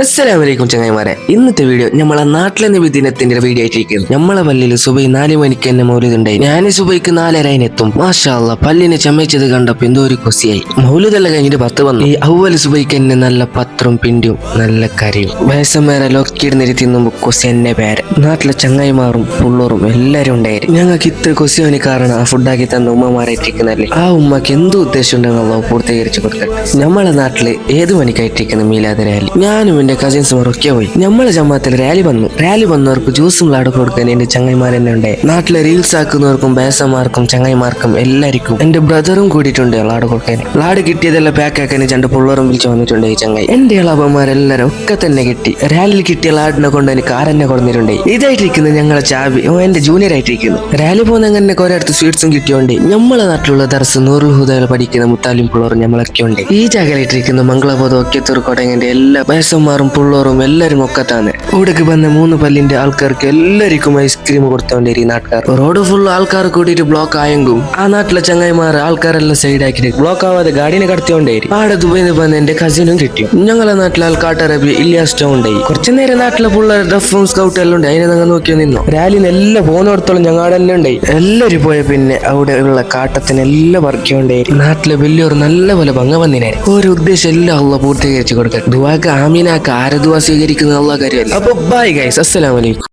അസ്സലാമലൈക്കും ചങ്ങായിമാരെ. ഇന്നത്തെ വീഡിയോ നമ്മളെ നാട്ടിലെ നബിദിനത്തിന്റെ വീഡിയോ ആയിട്ടിരിക്കുന്നു. നമ്മളെ പള്ളിയിൽ സുബൈ 4 മണിക്ക് തന്നെ മൗലിദുണ്ടായി. ഞാൻ സുബൈക്ക് 4:30 മാഷാ അല്ലാ, പല്ലിനെ ചമച്ചത് കണ്ടപ്പോ എന്തോ ഒരു കൊസിയായി. മൗലിദെല്ലാം കഴിഞ്ഞിട്ട് 10 വന്നു. ഈ അവല് സുബൈക്ക് തന്നെ നല്ല പത്രം പിണ്ടിയും നല്ല കരയും വയസ്സന്മാരെ ലോക്കിയിരുന്നിട്ട് തിന്നുമ്പോ കൊസി എന്നെ പേര്. നാട്ടിലെ ചങ്ങായിമാറും പുള്ളോറും എല്ലാരും ഉണ്ടായിരുന്നു. ഞങ്ങൾക്ക് ഇത്ര കൊസിയോന് കാരണം ആ ഫുഡാക്കി തന്ന ഉമ്മമാരായിട്ടിരിക്കുന്നല്ലേ. ആ ഉമ്മക്ക് എന്ത് ഉദ്ദേശം ഉണ്ടെന്നുള്ള പൂർത്തീകരിച്ചു കൊടുക്കട്ടെ. നമ്മളെ നാട്ടില് ഏത് മണിക്കായിട്ടിരിക്കുന്ന മീലാദ് റാലി. ഞാനും എന്റെ കസിൻസുമാർ ഒക്കെ പോയി. നമ്മളെ ജമാത്തിൽ റാലി വന്നവർക്ക് ജ്യൂസും ലാഡ് കൊടുക്കാൻ എന്റെ ചങ്ങായിമാർ തന്നെ ഉണ്ടായി. നാട്ടിലെ റീൽസ് ആക്കുന്നവർക്കും ബേസന്മാർക്കും ചങ്ങായിമാർക്കും എല്ലാവർക്കും എന്റെ ബ്രദറും കൂടിയിട്ടുണ്ട് ലാഡ് കൊടുക്കാൻ. ലാഡ് കിട്ടിയതെല്ലാം പാക്ക് ആക്കാൻ 2 പിള്ളേരും വിളിച്ചു വന്നിട്ടുണ്ട്. ഈ ചങ്ങായി എന്റെ ഇളവന്മാരെല്ലാരും ഒക്കെ തന്നെ കിട്ടി. റാലിയിൽ കിട്ടിയ ലാഡിനെ കൊണ്ട് എനിക്ക് കാറന്നെ കൊടുത്തിട്ടുണ്ടായി. ഇതായിട്ടിരിക്കുന്നത് ഞങ്ങളെ ചാബി, എന്റെ ജൂനിയർ ആയിട്ടിരിക്കുന്നു. റാലി പോകുന്ന അങ്ങനെ കുറെ അടുത്ത് സ്വീറ്റ്സും കിട്ടിയോണ്ട് നമ്മളെ നാട്ടിലുള്ള ദർസ് നൂറുൽ ഹുദയിൽ പഠിക്കുന്ന മുത്താലിം പിള്ളേരും നമ്മളൊക്കെ ഉണ്ട്. ഈ ജാഗലായിട്ടിരിക്കുന്ന മംഗളബോധം ഒക്കെ തുറക്കോട്ടെങ്കിൽ എല്ലാ ബേസന്മാരും പുള്ളോറും എല്ലാരും ഒക്കത്താണ്. ഇവിടേക്ക് വന്ന 3 പല്ലിന്റെ ആൾക്കാർക്ക് എല്ലാവർക്കും ഐസ്ക്രീം കൊടുത്തോണ്ടേരി നാട്ടുകാർ. റോഡ് ഫുള്ള് ആൾക്കാർ കൂടിയിട്ട് ബ്ലോക്ക് ആയെങ്കും ആ നാട്ടിലെ ചങ്ങായിമാർ ആൾക്കാരെല്ലാം സൈഡ് ആക്കിയിട്ട് ബ്ലോക്ക് ആവാതെ ഗാഡിനെ കടത്തിയോണ്ടേരി. ആടെ ദുബൈന്ന് വന്ന് എന്റെ കസിനും കിട്ടി. ഞങ്ങളെ നാട്ടിലെ ആൾക്കാട്ടറബി ഇല്യാസ്റ്റോ ഉണ്ടായി. കുറച്ചു നേരം നാട്ടിലെ പിള്ളേർ ഡഫും സ്കൗട്ടും എല്ലാം ഉണ്ട്. അതിനെ ഞങ്ങൾ നോക്കിയോ നിന്നു. റാലിന്ന് എല്ലാം പോകുന്നിടത്തോളം ഞങ്ങളുടെ എല്ലാം ഉണ്ടായി. എല്ലാവരും പോയ പിന്നെ അവിടെ ഉള്ള കാട്ടത്തിനെല്ലാം പറിക്കൊണ്ടേരി. നാട്ടിലെ വലിയൊരു നല്ല പോലെ ഭംഗ വന്നിനെ. ഒരു ഉദ്ദേശം എല്ലാം ഉള്ള പൂർത്തീകരിച്ചു കൊടുക്കട്ടെ. ദുവാക്ക് ആമീനാക്ക് ആരെ ദുവാ സ്വീകരിക്കുന്ന ഉള്ള കാര്യമല്ല. അപ്പൊ ബൈ ഗൈസ്, അസ്സലാമു അലൈക്കും.